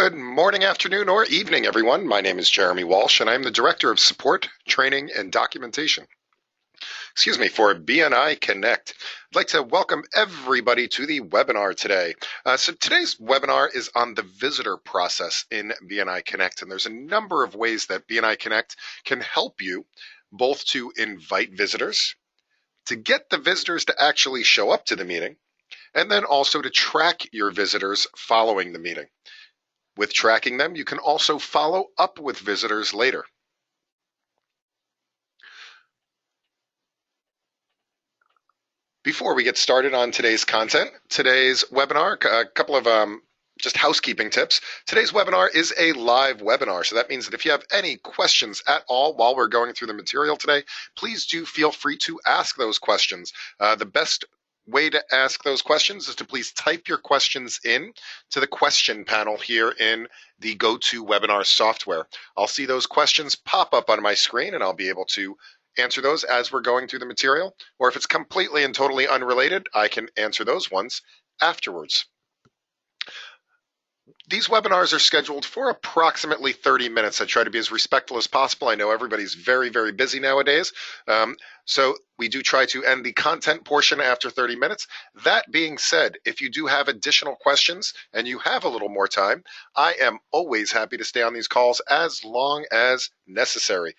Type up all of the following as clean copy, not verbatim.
Good morning, afternoon, or evening, everyone. My name is Jeremy Walsh, and I'm the Director of Support, Training, and Documentation. For BNI Connect. I'd like to welcome everybody to the webinar today. So today's webinar is on the visitor process in BNI Connect, and there's a number of ways that BNI Connect can help you both to invite visitors, to get the visitors to actually show up to the meeting, and then also to track your visitors following the meeting. With tracking them, you can also follow up with visitors later. Before we get started on today's content, today's webinar, a couple of just housekeeping tips. Today's webinar is a live webinar, so that means that if you have any questions at all while we're going through the material today, please do feel free to ask those questions. The best way to ask those questions is to please type your questions in to the question panel here in the GoToWebinar software. I'll see those questions pop up on my screen and I'll be able to answer those as we're going through the material, or if it's completely and totally unrelated, I can answer those ones afterwards. These webinars are scheduled for approximately 30 minutes. I try to be as respectful as possible. I know everybody's very, very busy nowadays. So we do try to end the content portion after 30 minutes. That being said, if you do have additional questions and you have a little more time, I am always happy to stay on these calls as long as necessary.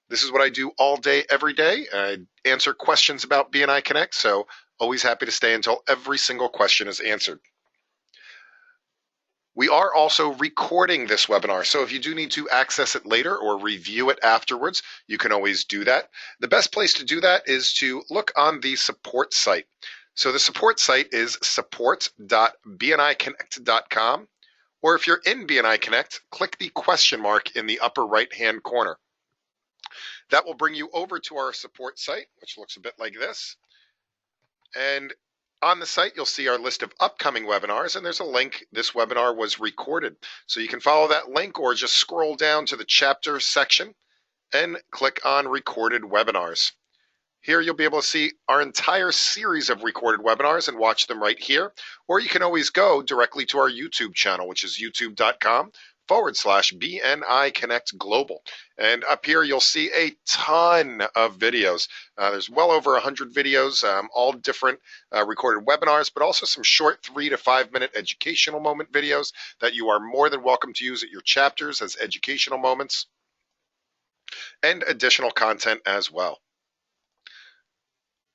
This is what I do all day, every day. I answer questions about BNI Connect, so always happy to stay until every single question is answered. We are also recording this webinar, so if you do need to access it later or review it afterwards, you can always do that. The best place to do that is to look on the support site. So the support site is support.bniconnect.com, or if you're in BNI Connect, click the question mark in the upper right-hand corner. That will bring you over to our support site, which looks a bit like this. And on the site, you'll see our list of upcoming webinars, and there's a link. This webinar was recorded. So you can follow that link or just scroll down to the chapter section and click on recorded webinars. Here you'll be able to see our entire series of recorded webinars and watch them right here. Or you can always go directly to our YouTube channel, which is youtube.com/BNI Connect Global. And up here, you'll see a ton of videos. There's well over 100 videos, all different recorded webinars, but also some short 3 to 5 minute educational moment videos that you are more than welcome to use at your chapters as educational moments, and additional content as well.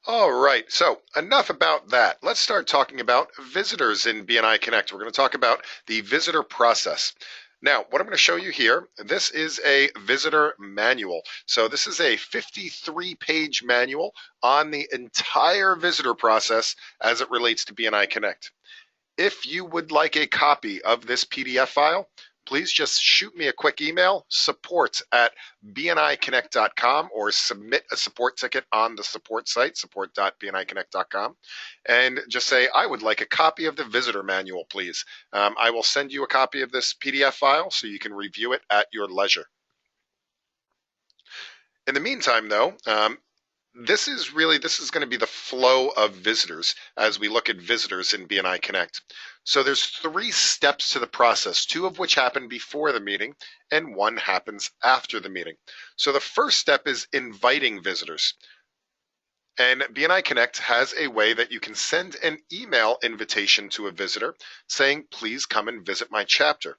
All right, so enough about that. Let's start talking about visitors in BNI Connect. We're going to talk about the visitor process. Now, what I'm going to show you here, this is a visitor manual. So this is a 53-page manual on the entire visitor process as it relates to BNI Connect. If you would like a copy of this PDF file, please just shoot me a quick email, support@bniconnect.com, or submit a support ticket on the support site, support.bniconnect.com, and just say, I would like a copy of the visitor manual, please. I will send you a copy of this PDF file so you can review it at your leisure. In the meantime, though, this is going to be the flow of visitors as we look at visitors in BNI Connect. So there's 3 steps to the process, 2 of which happen before the meeting and 1 happens after the meeting. So the first step is inviting visitors. And BNI Connect has a way that you can send an email invitation to a visitor saying, please come and visit my chapter.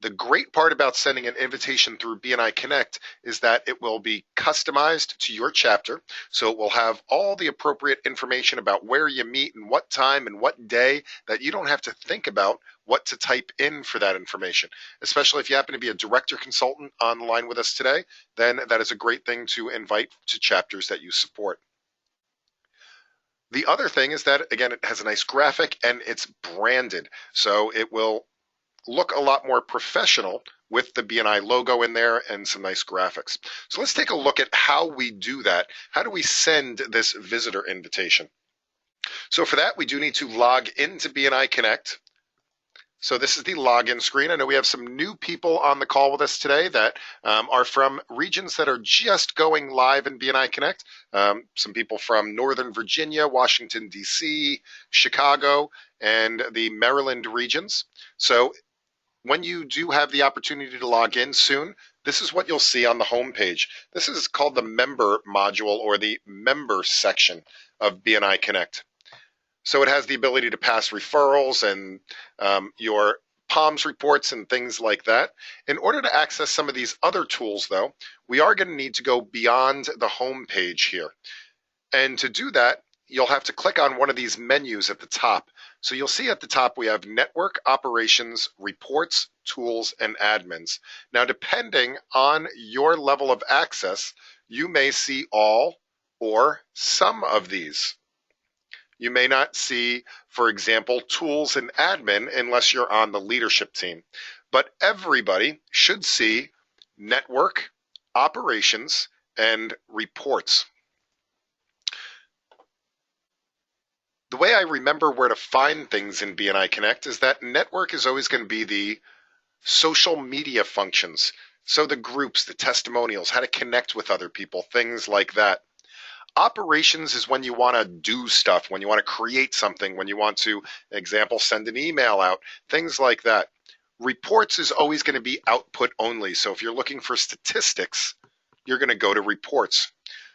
The great part about sending an invitation through BNI Connect is that it will be customized to your chapter. So it will have all the appropriate information about where you meet and what time and what day, that you don't have to think about what to type in for that information. Especially if you happen to be a director consultant online with us today, then that is a great thing to invite to chapters that you support. The other thing is that, again, it has a nice graphic and it's branded. So it will look a lot more professional with the BNI logo in there and some nice graphics. So let's take a look at how we do that. How do we send this visitor invitation? So for that, we do need to log into BNI Connect. So this is the login screen. I know we have some new people on the call with us today that are from regions that are just going live in BNI Connect. Some people from Northern Virginia, Washington, D.C., Chicago, and the Maryland regions. So when you do have the opportunity to log in soon, this is what you'll see on the home page. This is called the member module or the member section of BNI Connect. So it has the ability to pass referrals and your POMS reports and things like that. In order to access some of these other tools, though, we are going to need to go beyond the home page here. And to do that, you'll have to click on one of these menus at the top. So you'll see at the top we have Network, Operations, Reports, Tools, and Admins. Now, depending on your level of access, you may see all or some of these. You may not see, for example, Tools and Admin unless you're on the leadership team. But everybody should see Network, Operations, and Reports. The way I remember where to find things in BNI Connect is that network is always going to be the social media functions. So the groups, the testimonials, how to connect with other people, things like that. Operations is when you want to do stuff, when you want to create something, when you want to, example, send an email out, things like that. Reports is always going to be output only. So if you're looking for statistics, you're going to go to reports.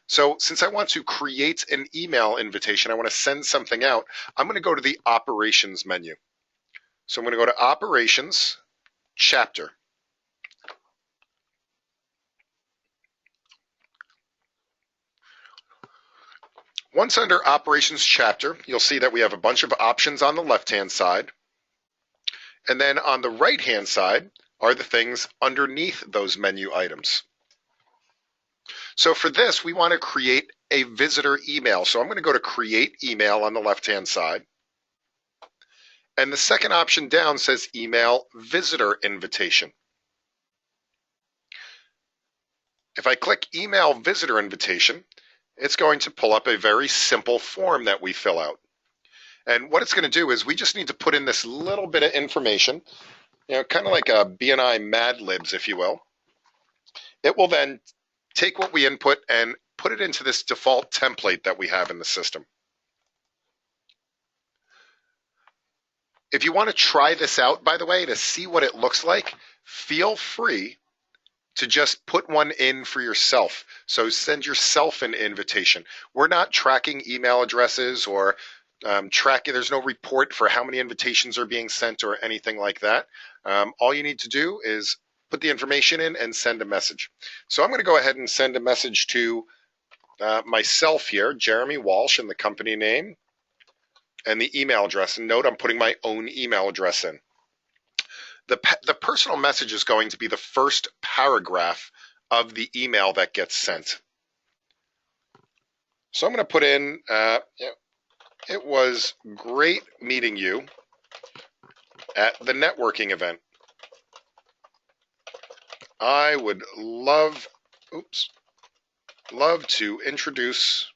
So since I want to create an email invitation, I want to send something out, I'm going to go to the Operations menu. So I'm going to go to Operations, Chapter. Once under Operations Chapter, you'll see that we have a bunch of options on the left-hand side. And then on the right-hand side are the things underneath those menu items. So for this, we want to create a visitor email. So I'm going to go to Create Email on the left-hand side. And the second option down says Email Visitor Invitation. If I click Email Visitor Invitation, it's going to pull up a very simple form that we fill out. And what it's going to do is we just need to put in this little bit of information, kind of like a BNI Mad Libs, if you will. It will then take what we input and put it into this default template that we have in the system. If you want to try this out, by the way, to see what it looks like, feel free to just put one in for yourself. So send yourself an invitation. We're not tracking email addresses or there's no report for how many invitations are being sent or anything like that. All you need to do is put the information in and send a message. So I'm going to go ahead and send a message to myself here, Jeremy Walsh, and the company name and the email address. And note, I'm putting my own email address in. The personal message is going to be the first paragraph of the email that gets sent. So I'm going to put in, it was great meeting you at the networking event. I would love to introduce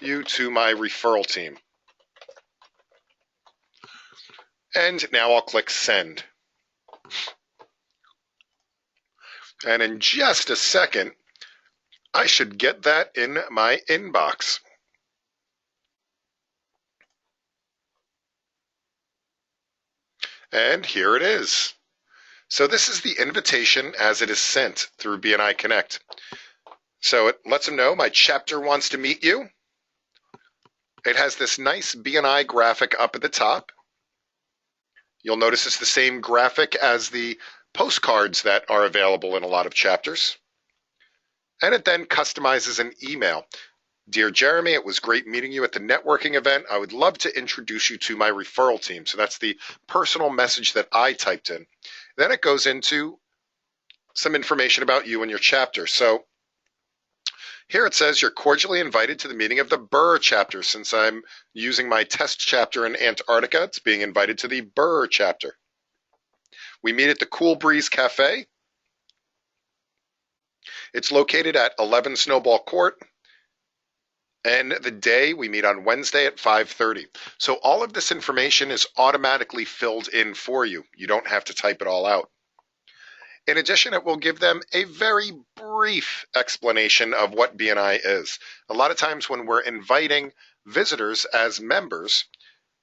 you to my referral team. And now I'll click send. And in just a second, I should get that in my inbox. And here it is. So this is the invitation as it is sent through BNI Connect. So it lets them know my chapter wants to meet you. It has this nice BNI graphic up at the top. You'll notice it's the same graphic as the postcards that are available in a lot of chapters. And it then customizes an email. Dear Jeremy, it was great meeting you at the networking event. I would love to introduce you to my referral team. So that's the personal message that I typed in. Then it goes into some information about you and your chapter. So here it says you're cordially invited to the meeting of the Burr chapter. Since I'm using my test chapter in Antarctica, it's being invited to the Burr chapter. We meet at the Cool Breeze Cafe. It's located at 11 Snowball Court. And the day we meet on Wednesday at 5:30. So all of this information is automatically filled in for you. You don't have to type it all out. In addition, it will give them a very brief explanation of what BNI is. A lot of times when we're inviting visitors as members,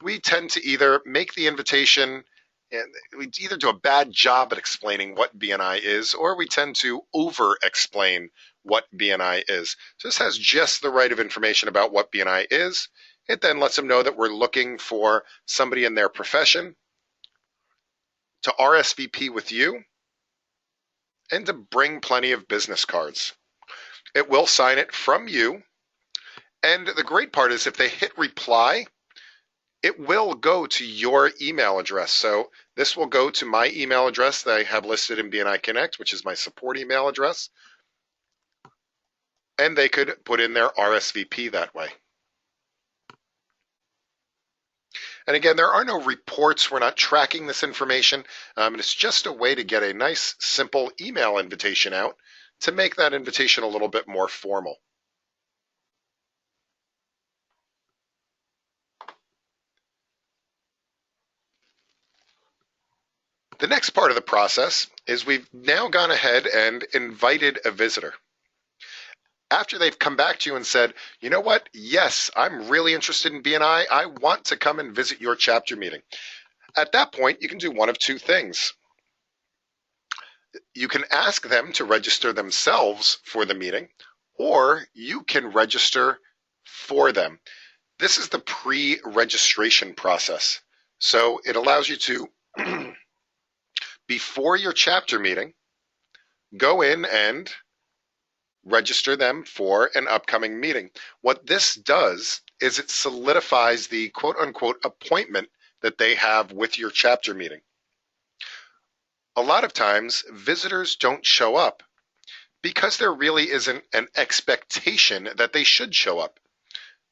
we tend to either make the invitation And we either do a bad job at explaining what BNI is, or we tend to over-explain what BNI is. So this has just the right of information about what BNI is. It then lets them know that we're looking for somebody in their profession to RSVP with you and to bring plenty of business cards. It will sign it from you. And the great part is if they hit reply, it will go to your email address. So this will go to my email address that I have listed in BNI Connect, which is my support email address. And they could put in their RSVP that way. And again, there are no reports. We're not tracking this information. And it's just a way to get a nice, simple email invitation out to make that invitation a little bit more formal. The next part of the process is we've now gone ahead and invited a visitor. After they've come back to you and said, you know what, yes, I'm really interested in BNI. I want to come and visit your chapter meeting. At that point, you can do one of two things. You can ask them to register themselves for the meeting, or you can register for them. This is the pre-registration process. So it allows you to, before your chapter meeting, go in and register them for an upcoming meeting. What this does is it solidifies the quote-unquote appointment that they have with your chapter meeting. A lot of times, visitors don't show up because there really isn't an expectation that they should show up.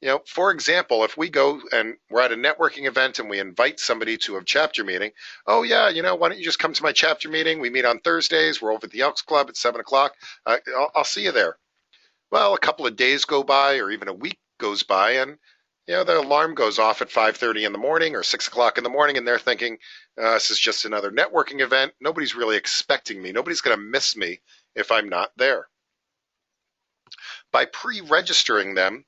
You know, for example, if we go and we're at a networking event and we invite somebody to a chapter meeting, oh yeah, you know, why don't you just come to my chapter meeting? We meet on Thursdays. We're over at the Elks Club at 7 o'clock. I'll see you there. Well, a couple of days go by or even a week goes by and, you know, the alarm goes off at 5:30 in the morning or 6 o'clock in the morning and they're thinking, this is just another networking event. Nobody's really expecting me. Nobody's going to miss me if I'm not there. By pre-registering them,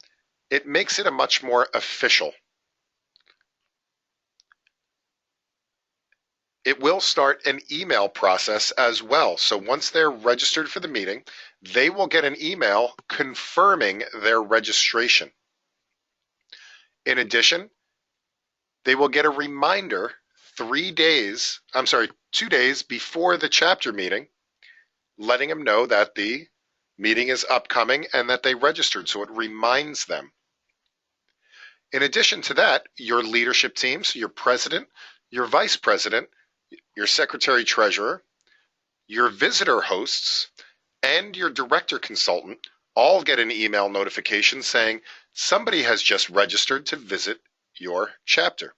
it makes it a much more official. It will start an email process as well. So once they're registered for the meeting, they will get an email confirming their registration. In addition, they will get a reminder 2 days before the chapter meeting, letting them know that the meeting is upcoming and that they registered, so it reminds them. In addition to that, your leadership teams, your president, your vice president, your secretary treasurer, your visitor hosts, and your director consultant all get an email notification saying somebody has just registered to visit your chapter.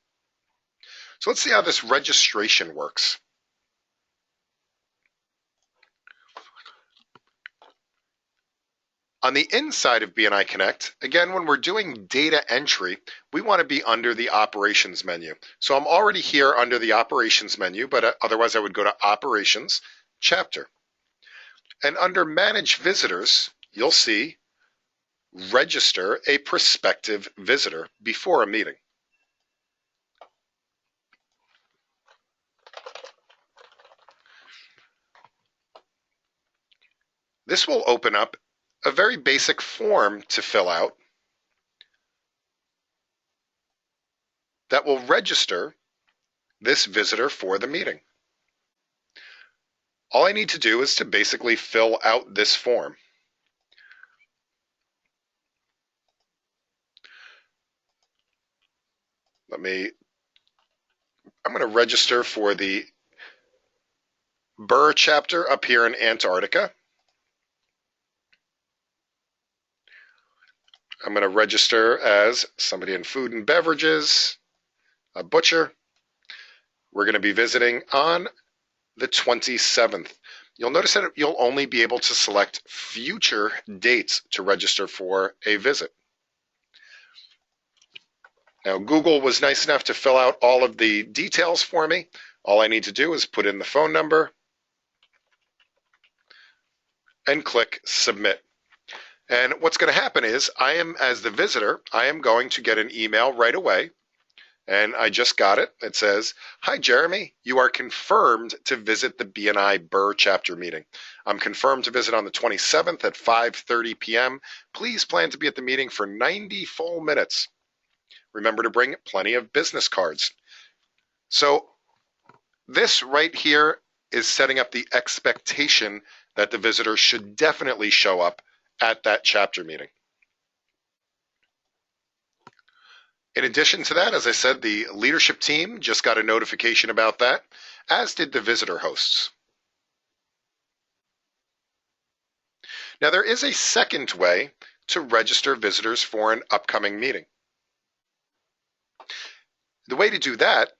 So let's see how this registration works. On the inside of BNI Connect, again, when we're doing data entry, we want to be under the operations menu. So I'm already here under the operations menu, but otherwise I would go to operations, chapter. And under manage visitors, you'll see register a prospective visitor before a meeting. This will open up a very basic form to fill out that will register this visitor for the meeting. All I need to do is to basically fill out this form. I'm going to register for the Burr chapter up here in Antarctica. I'm going to register as somebody in food and beverages, a butcher. We're going to be visiting on the 27th. You'll notice that you'll only be able to select future dates to register for a visit. Now, Google was nice enough to fill out all of the details for me. All I need to do is put in the phone number and click submit. And what's going to happen is as the visitor, I am going to get an email right away. And I just got it. It says, "Hi, Jeremy. You are confirmed to visit the BNI Burr chapter meeting. I'm confirmed to visit on the 27th at 5:30 p.m. Please plan to be at the meeting for 90 full minutes. Remember to bring plenty of business cards." So this right here is setting up the expectation that the visitor should definitely show up at that chapter meeting. In addition to that, as I said, the leadership team just got a notification about that, as did the visitor hosts. Now, there is a second way to register visitors for an upcoming meeting. The way to do that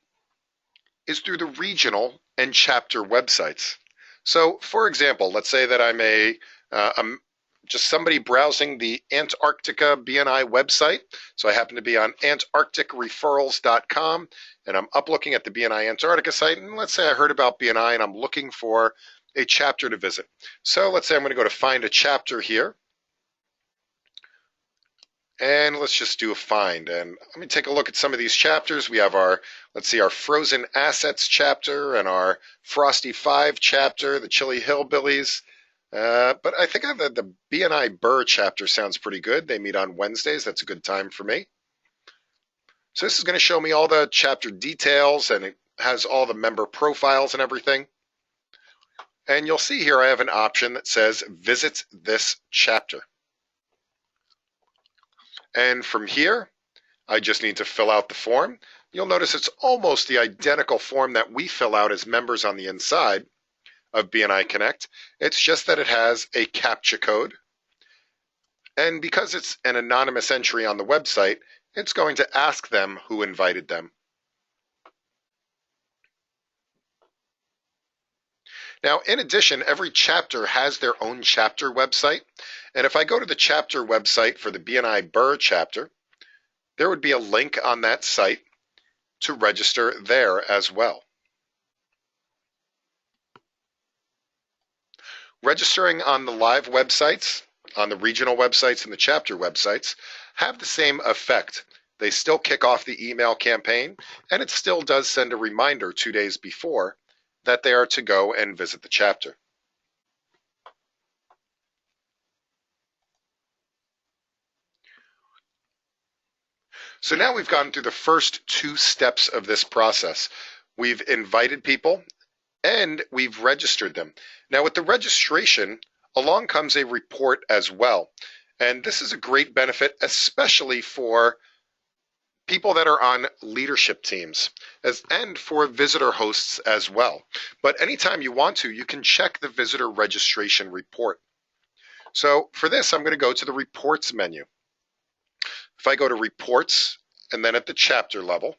is through the regional and chapter websites. So, for example, let's say that I'm just somebody browsing the Antarctica BNI website. So I happen to be on antarcticreferrals.com, and I'm up looking at the BNI Antarctica site. And let's say I heard about BNI and I'm looking for a chapter to visit. So let's say I'm going to go to find a chapter here. And let's just do a find. And let me take a look at some of these chapters. We have our, let's see, our Frozen Assets chapter and our Frosty 5 chapter, the Chili Hillbillies. But I think the BNI Burr chapter sounds pretty good. They meet on Wednesdays. That's a good time for me. So this is going to show me all the chapter details, and it has all the member profiles and everything. And you'll see here I have an option that says Visit this chapter. And from here, I just need to fill out the form. You'll notice it's almost the identical form that we fill out as members on the inside of BNI Connect. It's just that it has a CAPTCHA code. And because it's an anonymous entry on the website, it's going to ask them who invited them. Now, in addition, every chapter has their own chapter website. And if I go to the chapter website for the BNI Burr chapter, there would be a link on that site to register there as well. Registering on the live websites, on the regional websites and the chapter websites, have the same effect. They still kick off the email campaign, and it still does send a reminder 2 days before that they are to go and visit the chapter. So now we've gone through the first 2 steps of this process. We've invited people and we've registered them. Now with the registration, along comes a report as well. And this is a great benefit, especially for people that are on leadership teams and for visitor hosts as well. But anytime you want to, you can check the visitor registration report. So for this, I'm going to go to the reports menu. If I go to reports and then at the chapter level,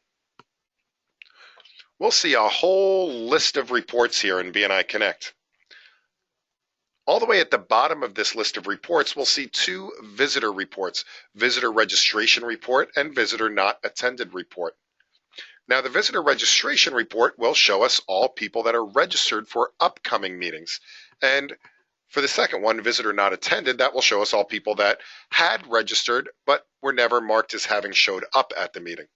we'll see a whole list of reports here in BNI Connect. All the way at the bottom of this list of reports, we'll see 2 visitor reports, visitor registration report and visitor not attended report. Now the visitor registration report will show us all people that are registered for upcoming meetings. And for the second one, visitor not attended, that will show us all people that had registered but were never marked as having showed up at the meeting.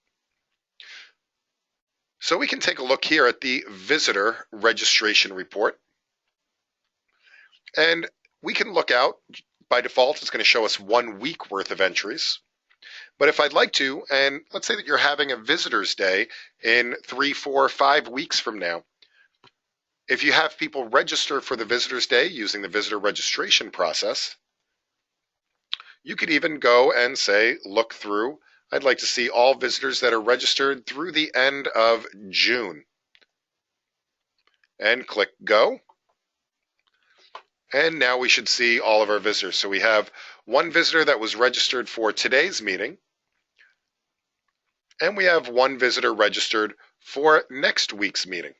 So we can take a look here at the visitor registration report. And we can look out, by default, it's going to show us 1 week worth of entries. But if I'd like to, and let's say that you're having a visitor's day in 3, 4, 5 weeks from now, if you have people register for the visitor's day using the visitor registration process, you could even go and say, look through, I'd like to see all visitors that are registered through the end of June. And click go. And now we should see all of our visitors. So we have 1 visitor that was registered for today's meeting. And we have 1 visitor registered for next week's meeting.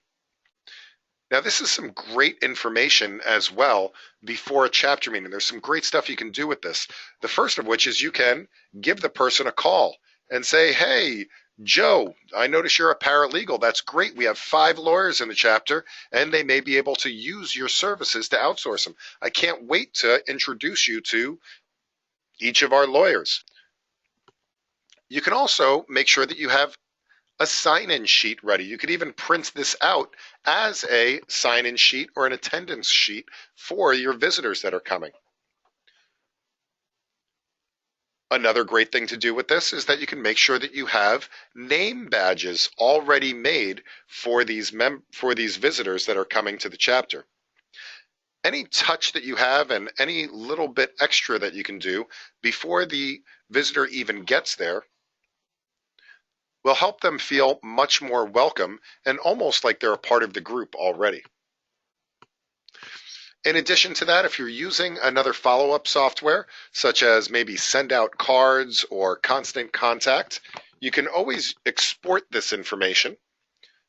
Now this is some great information as well before a chapter meeting. There's some great stuff you can do with this. The first of which is you can give the person a call and say, hey, Joe, I notice you're a paralegal. That's great. We have 5 lawyers in the chapter, and they may be able to use your services to outsource them. I can't wait to introduce you to each of our lawyers. You can also make sure that you have a sign-in sheet ready. You could even print this out as a sign-in sheet or an attendance sheet for your visitors that are coming. Another great thing to do with this is that you can make sure that you have name badges already made for these visitors that are coming to the chapter. Any touch that you have and any little bit extra that you can do before the visitor even gets there will help them feel much more welcome and almost like they're a part of the group already. In addition to that, if you're using another follow-up software, such as maybe send out cards or constant contact, you can always export this information.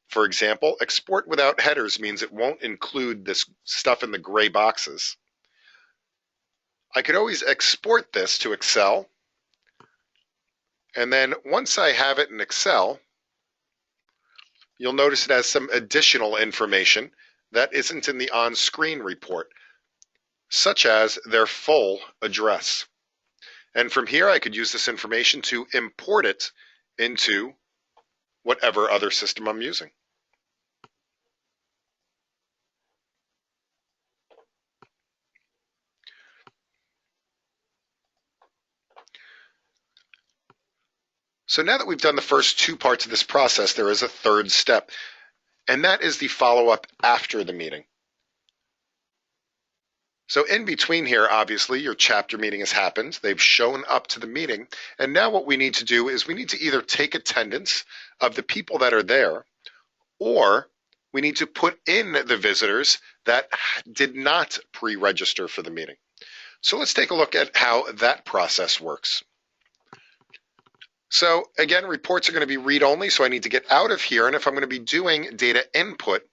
For example, export without headers means it won't include this stuff in the gray boxes. I could always export this to Excel, and then once I have it in Excel, you'll notice it has some additional information that isn't in the on-screen report, such as their full address. And from here, I could use this information to import it into whatever other system I'm using. So now that we've done the first two parts of this process, there is a third step, and that is the follow-up after the meeting. So in between here, obviously, your chapter meeting has happened. They've shown up to the meeting. And now what we need to do is we need to either take attendance of the people that are there, or we need to put in the visitors that did not pre-register for the meeting. So let's take a look at how that process works. So again, reports are going to be read-only, so I need to get out of here. And if I'm going to be doing data input,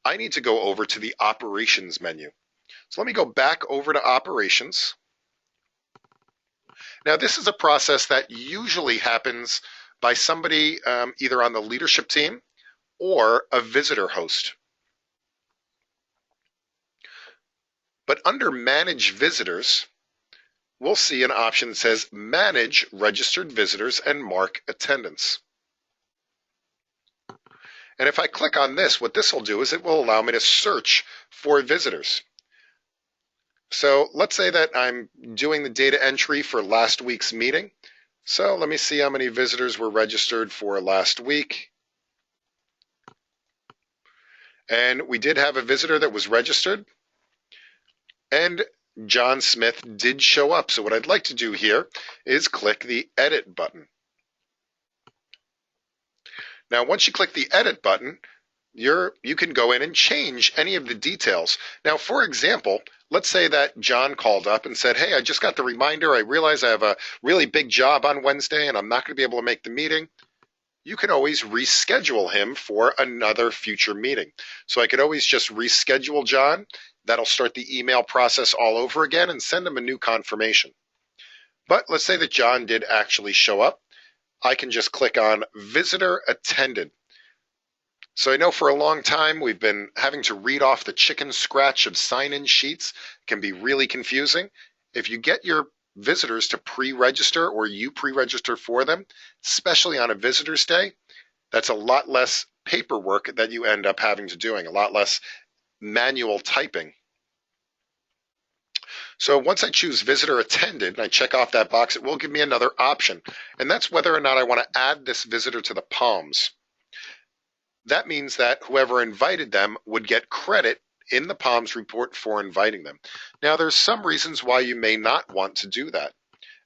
I need to go over to the operations menu. So let me go back over to operations. Now this is a process that usually happens by somebody either on the leadership team or a visitor host. But under Manage Visitors, we'll see an option that says Manage Registered Visitors and Mark Attendance. And if I click on this, what this will do is it will allow me to search for visitors. So let's say that I'm doing the data entry for last week's meeting. So let me see how many visitors were registered for last week. And we did have a visitor that was registered. And John Smith did show up. So what I'd like to do here is click the Edit button. Now, once you click the Edit button, you can go in and change any of the details. Now, for example, let's say that John called up and said, hey, I just got the reminder. I realize I have a really big job on Wednesday and I'm not going to be able to make the meeting. You can always reschedule him for another future meeting. So I could always just reschedule John. That'll start the email process all over again and send him a new confirmation. But let's say that John did actually show up. I can just click on Visitor Attended. So I know for a long time we've been having to read off the chicken scratch of sign-in sheets. It can be really confusing. If you get your visitors to pre-register or you pre-register for them, especially on a visitor's day, that's a lot less paperwork that you end up having to doing, a lot less manual typing. So once I choose Visitor Attended and I check off that box, it will give me another option, and that's whether or not I want to add this visitor to the Palms. That means that whoever invited them would get credit in the Palms report for inviting them. Now, there's some reasons why you may not want to do that.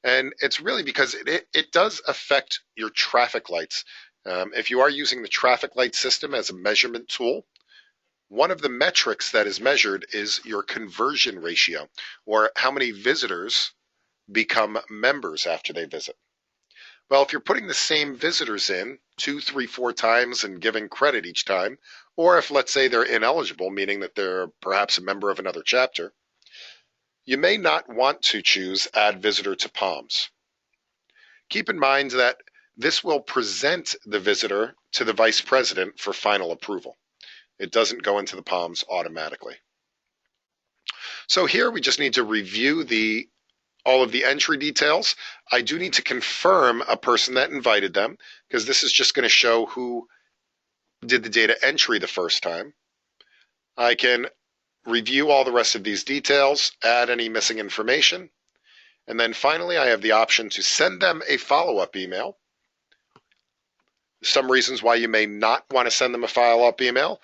And it's really because it does affect your traffic lights. If you are using the traffic light system as a measurement tool, one of the metrics that is measured is your conversion ratio, or how many visitors become members after they visit. Well, if you're putting the same visitors in 2, 3, 4 times and giving credit each time, or if, let's say, they're ineligible, meaning that they're perhaps a member of another chapter, you may not want to choose Add Visitor to Palms. Keep in mind that this will present the visitor to the vice president for final approval. It doesn't go into the Palms automatically. So here we just need to review all of the entry details. I do need to confirm a person that invited them. because this is just going to show who did the data entry the first time. I can review all the rest of these details, add any missing information, and then finally I have the option to send them a follow-up email. Some reasons why you may not want to send them a follow-up email.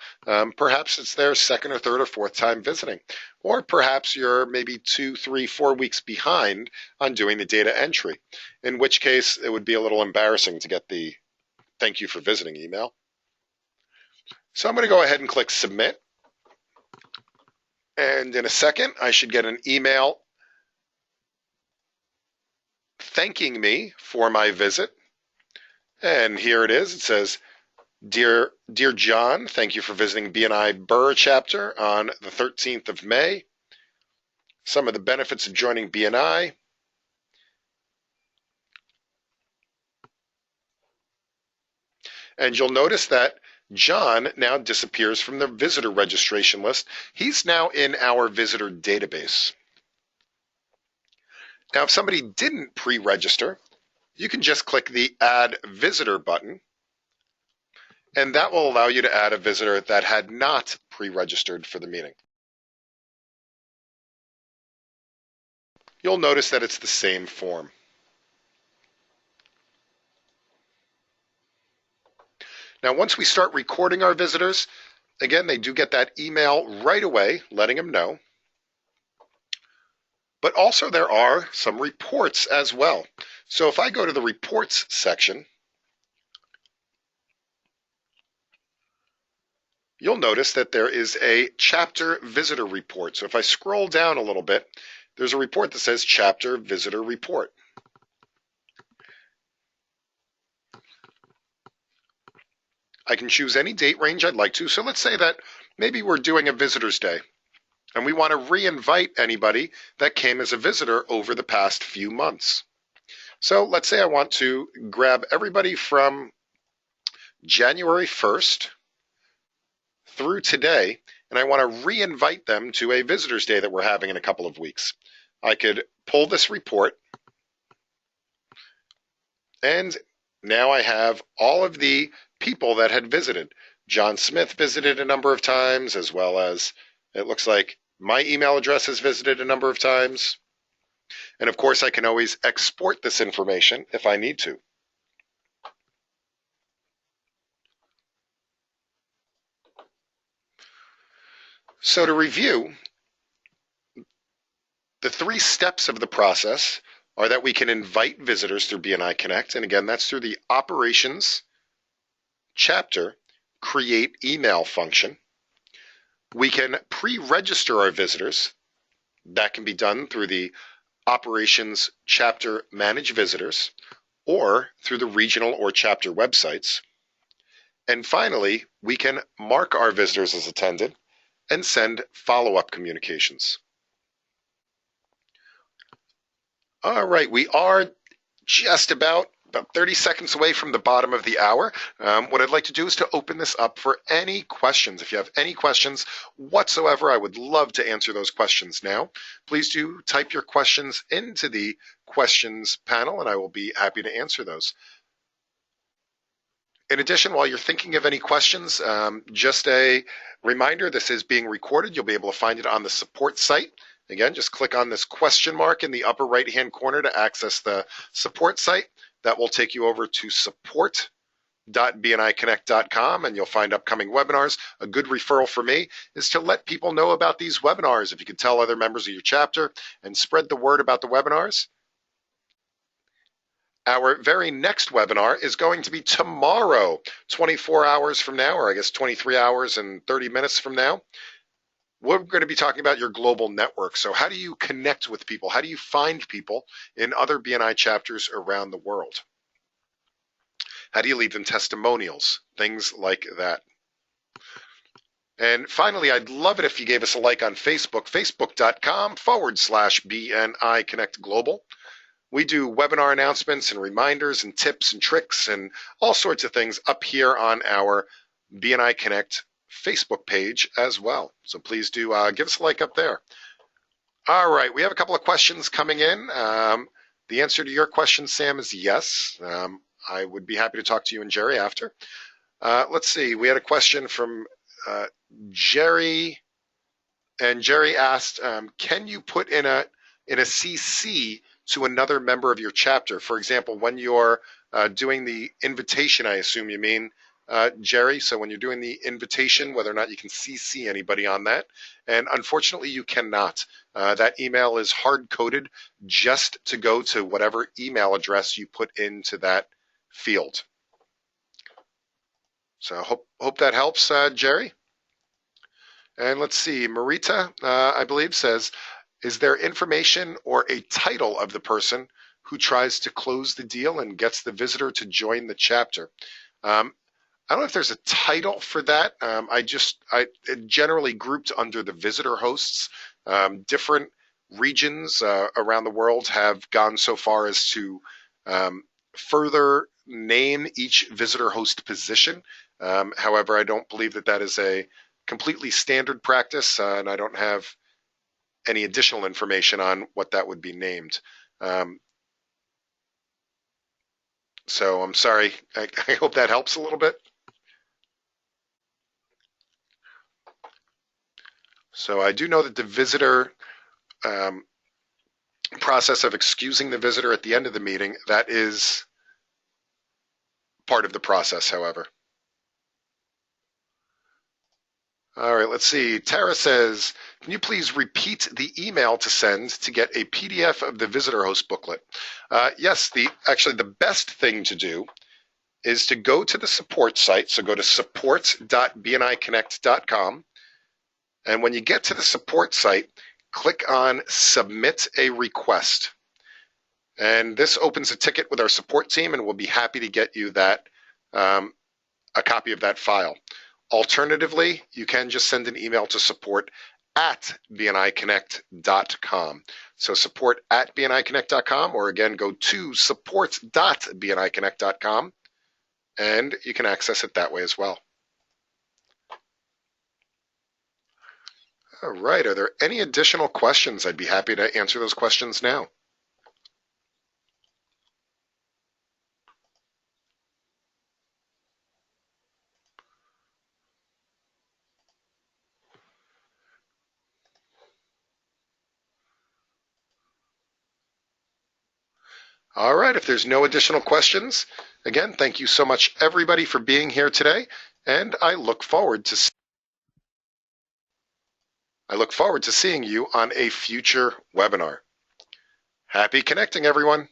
Perhaps it's their second or third or fourth time visiting. Or perhaps you're maybe 2, 3, 4 weeks behind on doing the data entry, in which case it would be a little embarrassing to get the thank you for visiting email. So I'm going to go ahead and click submit. And in a second, I should get an email thanking me for my visit. And here it is. It says, Dear John, thank you for visiting BNI Borough Chapter on the 13th of May. Some of the benefits of joining BNI. And you'll notice that John now disappears from the visitor registration list. He's now in our visitor database. Now, if somebody didn't pre-register, you can just click the Add Visitor button, and that will allow you to add a visitor that had not pre-registered for the meeting. You'll notice that it's the same form. Now, once we start recording our visitors, again, they do get that email right away letting them know. But also there are some reports as well. So if I go to the reports section, you'll notice that there is a chapter visitor report. So if I scroll down a little bit, there's a report that says chapter visitor report. I can choose any date range I'd like to. So let's say that maybe we're doing a visitor's day and we want to re-invite anybody that came as a visitor over the past few months. So let's say I want to grab everybody from January 1st through today, and I want to re-invite them to a visitor's day that we're having in a couple of weeks. I could pull this report, and now I have all of the people that had visited. John Smith visited a number of times, as well as it looks like my email address has visited a number of times. And of course, I can always export this information if I need to. So to review, the 3 steps of the process are that we can invite visitors through BNI Connect. And again, that's through the Operations chapter create email function. We can pre-register our visitors. That can be done through the Operations chapter manage visitors or through the regional or chapter websites. And finally, we can mark our visitors as attended and send follow-up communications. All right, we are just about 30 seconds away from the bottom of the hour. What I'd like to do is to open this up for any questions. If you have any questions whatsoever, I would love to answer those questions now. Please do type your questions into the questions panel, and I will be happy to answer those. In addition, while you're thinking of any questions, just a reminder, this is being recorded. You'll be able to find it on the support site. Again, just click on this question mark in the upper right-hand corner to access the support site. That will take you over to support.bniconnect.com, and you'll find upcoming webinars. A good referral for me is to let people know about these webinars. If you could tell other members of your chapter and spread the word about the webinars. Our very next webinar is going to be tomorrow, 24 hours from now, or I guess 23 hours and 30 minutes from now. We're going to be talking about your global network. So how do you connect with people? How do you find people in other BNI chapters around the world? How do you leave them testimonials? Things like that. And finally, I'd love it if you gave us a like on Facebook, facebook.com/BNI Connect Global. We do webinar announcements and reminders and tips and tricks and all sorts of things up here on our BNI Connect Facebook page as well. So please do give us a like up there. All right, we have a couple of questions coming in. The answer to your question, Sam, is yes. I would be happy to talk to you and Jerry after. Let's see. We had a question from Jerry, and Jerry asked, "Can you put in a CC to another member of your chapter? For example, when you're doing the invitation, I assume you mean, Jerry. So when you're doing the invitation, whether or not you can CC anybody on that, and unfortunately, you cannot. That email is hard coded just to go to whatever email address you put into that field." So hope that helps, Jerry. And let's see, Marita, I believe, says, "Is there information or a title of the person who tries to close the deal and gets the visitor to join the chapter?" I don't know if there's a title for that. I generally grouped under the visitor hosts. Different regions around the world have gone so far as to further name each visitor host position. However, I don't believe that is a completely standard practice, and I don't have any additional information on what that would be named. So I'm sorry. I hope that helps a little bit. So I do know that the visitor process of excusing the visitor at the end of the meeting, that is part of the process, however. All right, let's see. Tara says, "Can you please repeat the email to send to get a PDF of the visitor host booklet?" Yes, actually the best thing to do is to go to the support site. So go to support.bniconnect.com. And when you get to the support site, click on Submit a Request. And this opens a ticket with our support team, and we'll be happy to get you that a copy of that file. Alternatively, you can just send an email to support@bniconnect.com. So support@bniconnect.com, or again, go to support.bniconnect.com, and you can access it that way as well. All right, are there any additional questions? I'd be happy to answer those questions now. All right, if there's no additional questions, again, thank you so much, everybody, for being here today, and I look forward to seeing you on a future webinar. Happy connecting, everyone.